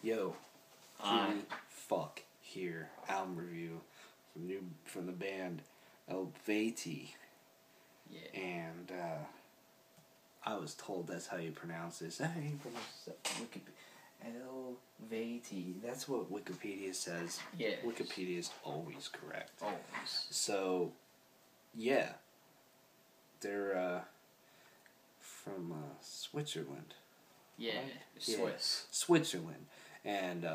Yo, Jimmy Fuck here. Album review from the band Eluveitie. Yeah. And I was told that's how you pronounce this. How do you pronounce that? Eluveitie. That's what Wikipedia says. Yeah. Wikipedia is always correct. Always. So, yeah. They're from Switzerland. Yeah, Right? Swiss. Switzerland. And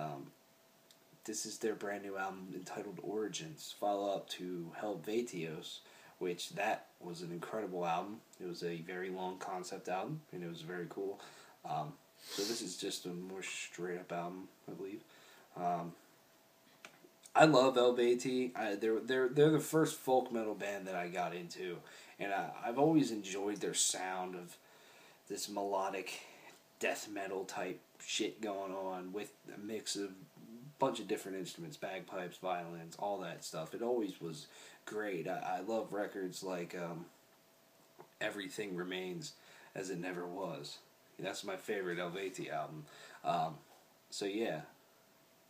this is their brand new album entitled Origins, follow-up to Helvetios, which that was an incredible album. It was a very long concept album, and it was very cool. So this is just a more straight-up album, I believe. I love Eluveitie. They're the first folk metal band that I got into, and I've always enjoyed their sound of this melodic death metal type shit going on with a mix of a bunch of different instruments, bagpipes, violins, all that stuff. It always was great. I love records like Everything Remains as It Never Was. That's my favorite Eluveitie album. So yeah,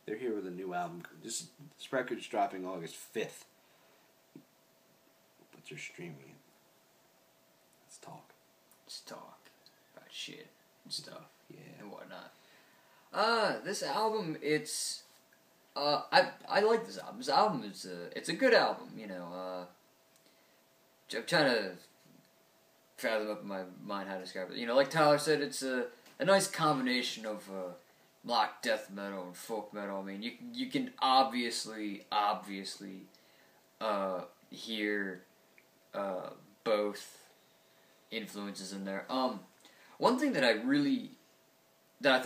they're here with a new album. This record's dropping August 5th. But they're streaming it. Let's talk. Let's talk about shit and stuff. Yeah. And whatnot. This album, it's I like this album. This album is it's a good album, you know. I'm trying to fathom up in my mind how to describe it. You know, like Tyler said, it's a nice combination of rock, death metal, and folk metal. I mean, you can obviously hear both influences in there. One thing that I really did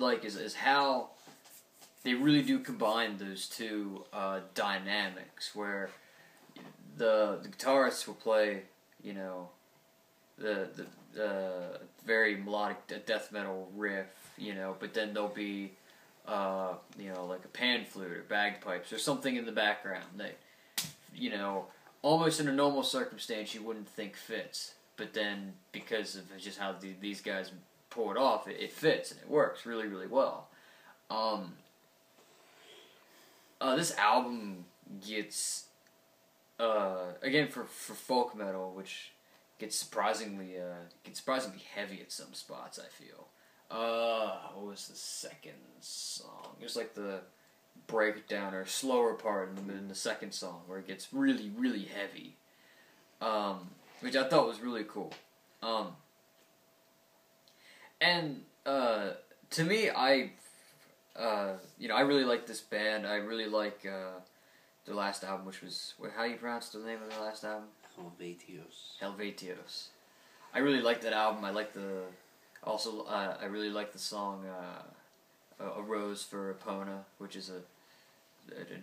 like is how they really do combine those two dynamics, where the guitarists will play, you know, the very melodic death metal riff, you know, but then there'll be you know, like a pan flute or bagpipes or something in the background that, you know, almost in a normal circumstance you wouldn't think fits, but then because of just how these guys pull it off, it fits and it works really, really well. This album gets again for folk metal, which gets surprisingly heavy at some spots, I feel. What was the second song? It was like the breakdown or slower part in the second song where it gets really, really heavy, which I thought was really cool. And to me, you know, I really like this band. I really like their last album, which was how you pronounce the name of their last album? Helvetios. I really like that album. I like I really like the song "A Rose for Epona," which is a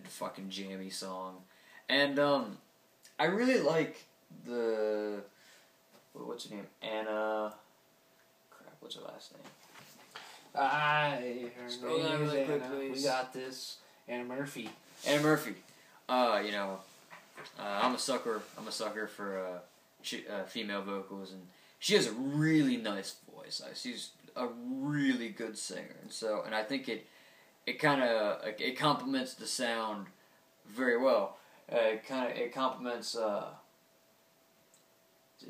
fucking jammy song, and I really like what's her name? Anna. Crap, what's her last name? Scroll down really quick, please. We got this. Anna Murphy. Anna Murphy. You know, I'm a sucker for female vocals, and she has a really nice voice. She's a really good singer, and I think it complements the sound very well. It complements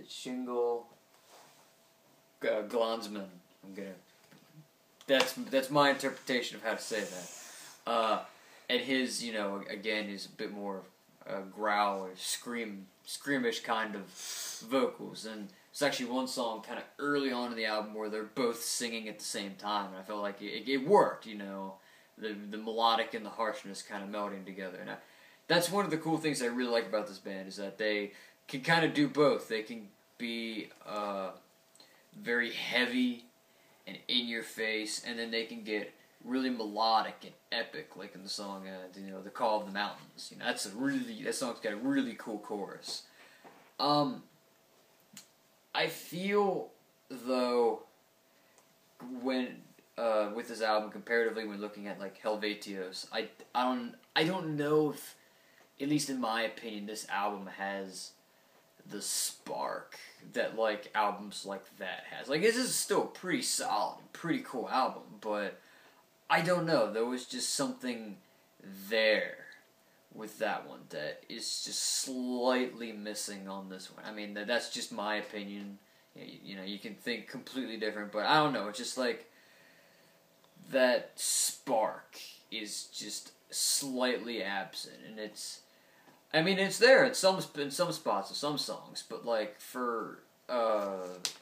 Shingle Glonsman. That's my interpretation of how to say that. And his, you know, again, is a bit more growl or screamish kind of vocals. And it's actually one song kind of early on in the album where they're both singing at the same time, and I felt like it worked, you know, the melodic and the harshness kind of melding together. And that's one of the cool things I really like about this band, is that they can kind of do both. They can be very heavy and in your face, and then they can get really melodic and epic, like in the song, you know, "The Call of the Mountains." You know, that song's got a really cool chorus. I feel though, when with this album, comparatively, when looking at like Helvetios, I don't know if, at least in my opinion, this album has the spark that like albums like that has. Like this is still a pretty solid, pretty cool album, but I don't know. There was just something there with that one that is just slightly missing on this one. I mean, that's just my opinion. You know, you can think completely different, but I don't know. It's just like that spark is just slightly absent, and it's. I mean, it's there in some spots of some songs, but like for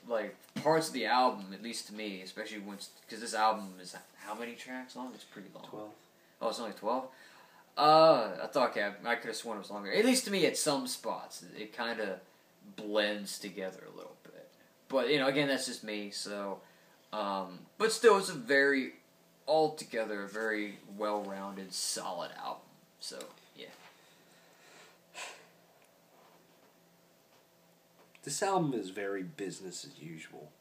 like parts of the album, at least to me, especially because this album is how many tracks long? It's pretty long. 12. Oh, it's only 12. I thought I could have sworn it was longer. At least to me, at some spots, it kind of blends together a little bit. But you know, again, that's just me. So, but still, it's a altogether very well-rounded, solid album. So, yeah. This album is very business as usual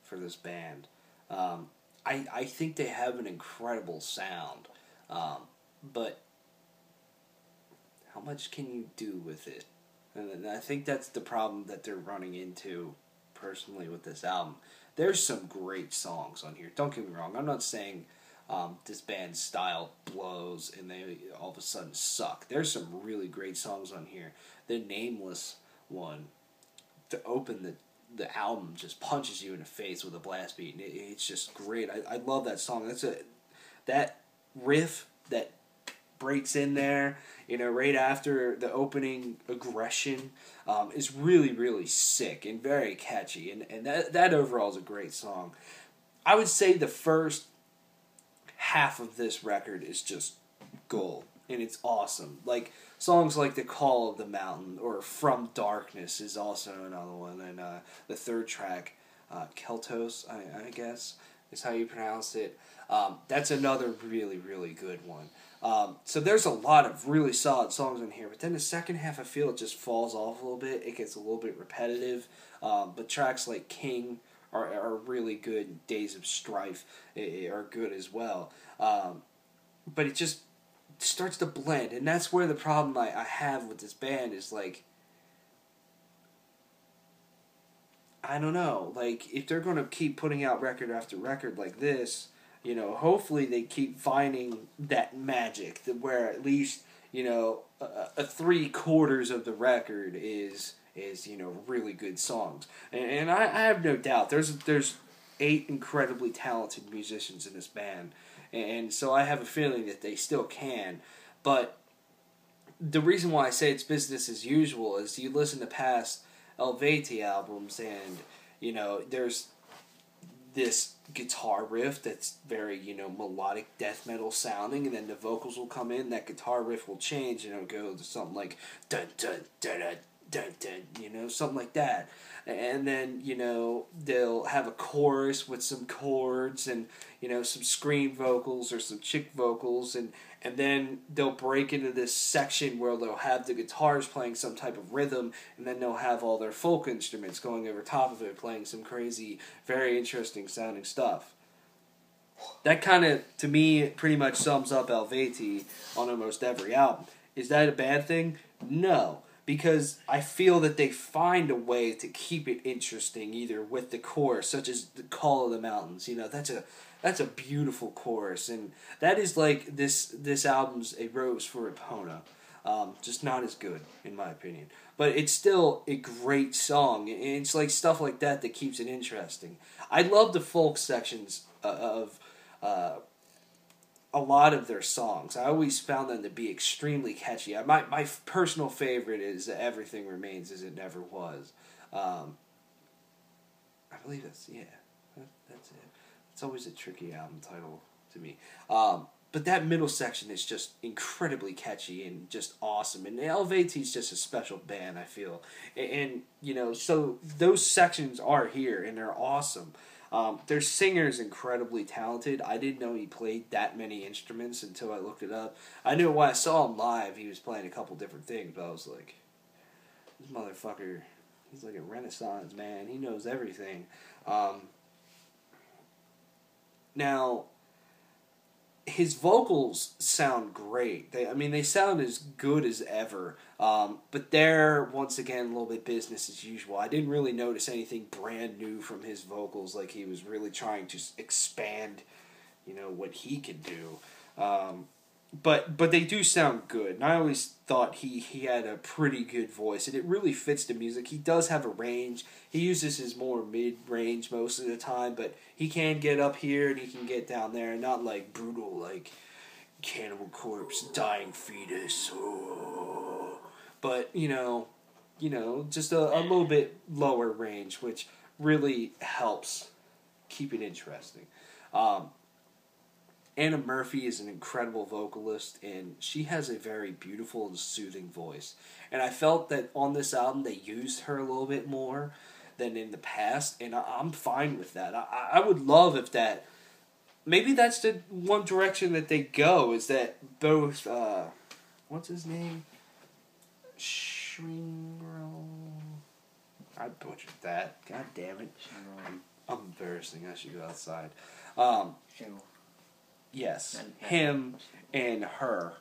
for this band. I think they have an incredible sound, but how much can you do with it? And I think that's the problem that they're running into personally with this album. There's some great songs on here. Don't get me wrong. I'm not saying this band's style blows and they all of a sudden suck. There's some really great songs on here. The Nameless one, to open the album, just punches you in the face with a blast beat. And it's just great. I love that song. That riff that breaks in there, you know, right after the opening aggression, is really, really sick and very catchy. And that overall is a great song. I would say the first half of this record is just gold. And it's awesome. Like, songs like The Call of the Mountain or From Darkness is also another one. And the third track, Keltos, I guess, is how you pronounce it. That's another really, really good one. So there's a lot of really solid songs in here. But then the second half, I feel it just falls off a little bit. It gets a little bit repetitive. But tracks like King are really good. Days of Strife are good as well. But it just starts to blend, and that's where the problem I have with this band is, like, I don't know, like, if they're going to keep putting out record after record like this, you know, hopefully they keep finding that magic, where at least, you know, a 3/4 of the record is you know, really good songs. And I have no doubt, there's 8 incredibly talented musicians in this band, and so I have a feeling that they still can. But the reason why I say it's business as usual is you listen to past Eluveitie albums and, you know, there's this guitar riff that's very, you know, melodic death metal sounding, and then the vocals will come in, that guitar riff will change, and it'll go to something like dun dun dun dun dun dun, you know, something like that. And then, you know, they'll have a chorus with some chords and, you know, some scream vocals or some chick vocals, and then they'll break into this section where they'll have the guitars playing some type of rhythm, and then they'll have all their folk instruments going over top of it, playing some crazy, very interesting sounding stuff. That kind of, to me, pretty much sums up Eluveitie on almost every album. Is that a bad thing? No. Because I feel that they find a way to keep it interesting, either with the chorus, such as The Call of the Mountains. You know, that's a beautiful chorus, and that is like this album's A Rose for Epona. Just not as good, in my opinion. But it's still a great song, and it's like stuff like that that keeps it interesting. I love the folk sections of a lot of their songs. I always found them to be extremely catchy. My personal favorite is Everything Remains as It Never Was. I believe that's it. It's always a tricky album title to me. But that middle section is just incredibly catchy and just awesome. And Eluveitie is just a special band, I feel. And, you know, so those sections are here, and they're awesome. Their singer's incredibly talented. I didn't know he played that many instruments until I looked it up. I knew when I saw him live, he was playing a couple different things, but I was like, this motherfucker, he's like a renaissance man. He knows everything. Now, his vocals sound great. They sound as good as ever. But they're, once again, a little bit business as usual. I didn't really notice anything brand new from his vocals, like he was really trying to expand, what he could do. But they do sound good. And I always thought he had a pretty good voice, and it really fits the music. He does have a range. He uses his more mid-range most of the time, but he can get up here and he can get down there, and not like brutal, like Cannibal Corpse, dying fetus. Oh. But, just a little bit lower range, which really helps keep it interesting. Anna Murphy is an incredible vocalist, and she has a very beautiful and soothing voice. And I felt that on this album they used her a little bit more than in the past, and I'm fine with that. I would love if that... Maybe that's the one direction that they go, is that both... what's his name? Shringrel... I butchered that. God damn it. I'm embarrassing. I should go outside. Yes, him and her.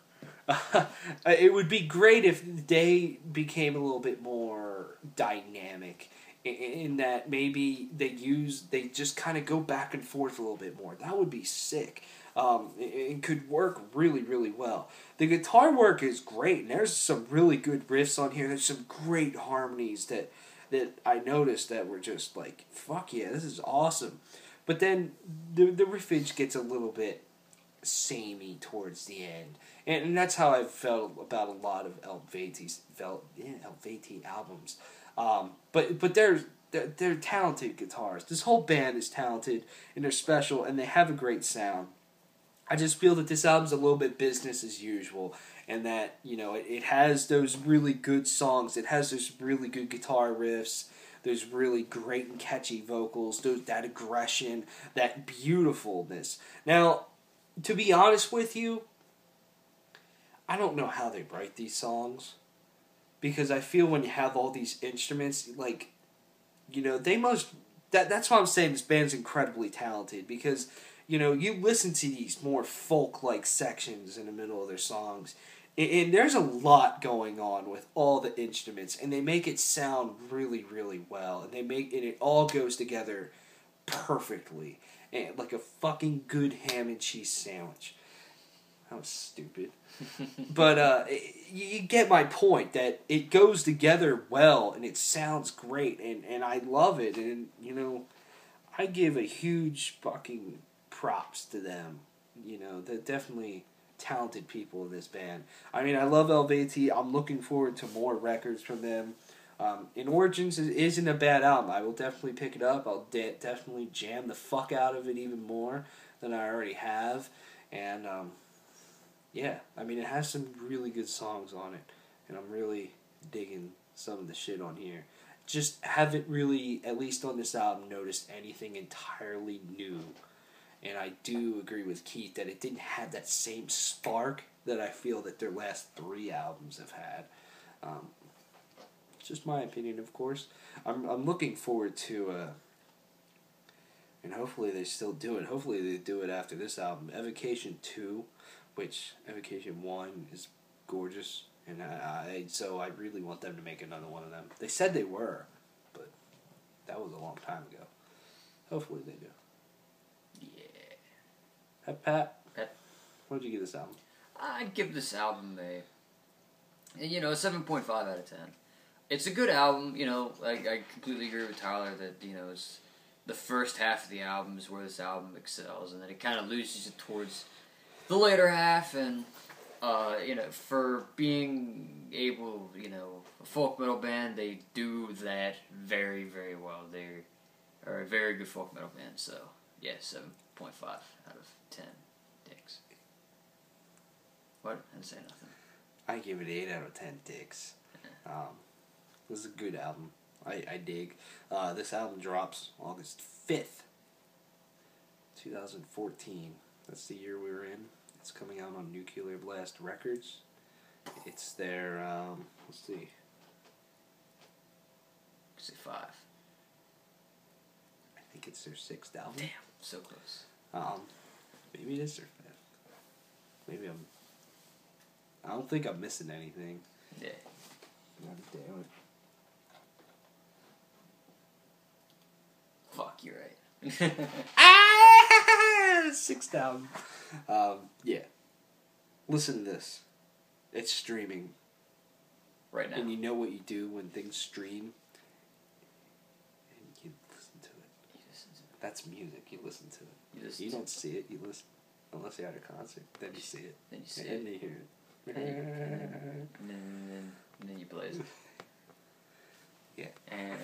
It would be great if they became a little bit more dynamic, in that maybe they just kind of go back and forth a little bit more. That would be sick. It could work really, really well. The guitar work is great, and there's some really good riffs on here. There's some great harmonies that I noticed that were just like, fuck yeah, this is awesome. But then the riffage gets a little bit samey towards the end, and that's how I've felt about a lot of Eluveitie albums. But they're talented guitarists. This whole band is talented, and they're special, and they have a great sound. I just feel that this album's a little bit business as usual, and that it has those really good songs. It has those really good guitar riffs. Those really great and catchy vocals. That aggression, that beautifulness. Now, to be honest with you, I don't know how they write these songs, because I feel when you have all these instruments, they must... That's why I'm saying this band's incredibly talented, because, you listen to these more folk-like sections in the middle of their songs, and there's a lot going on with all the instruments, and they make it sound really, really well, and it all goes together perfectly. And like a fucking good ham and cheese sandwich. That was stupid. But you get my point, that it goes together well, and it sounds great, and I love it, and, I give a huge fucking props to them. They're definitely talented people in this band. I love Eluveitie. I'm looking forward to more records from them. In Origins isn't a bad album. I will definitely pick it up. I'll definitely jam the fuck out of it even more than I already have. And, it has some really good songs on it. And I'm really digging some of the shit on here. Just haven't really, at least on this album, noticed anything entirely new. And I do agree with Keith that it didn't have that same spark that I feel that their last 3 albums have had. It's just my opinion, of course. I'm looking forward to, and hopefully they still do it. Hopefully they do it after this album, Evocation 2, which Evocation 1 is gorgeous, and so I really want them to make another one of them. They said they were, but that was a long time ago. Hopefully they do. Yeah. Pat? What did you give this album? I'd give this album a 7.5 out of 10. It's a good album, I completely agree with Tyler that, it's the first half of the album is where this album excels, and then it kind of loses it towards the later half, and, for being able, a folk metal band, they do that very, very well. They are a very good folk metal band, so, yeah, 7.5 out of 10 dicks. What? I didn't say nothing. I give it 8 out of 10 dicks. This is a good album. I dig. This album drops August 5th, 2014. That's the year we were in. It's coming out on Nuclear Blast Records. It's their, let's see. Say 5. I think it's their 6th album. Damn, so close. Maybe it is their 5th. Maybe I don't think I'm missing anything. Yeah. God damn it. Fuck, you're right. Ah! 6,000. Yeah. Listen to this. It's streaming. Right now. And you know what you do when things stream? And you listen to it. That's music. You listen to it. You don't see it. You listen. Unless you're at a concert. Then you see it. Then you see and it. then you hear it. And then you play it. Yeah. And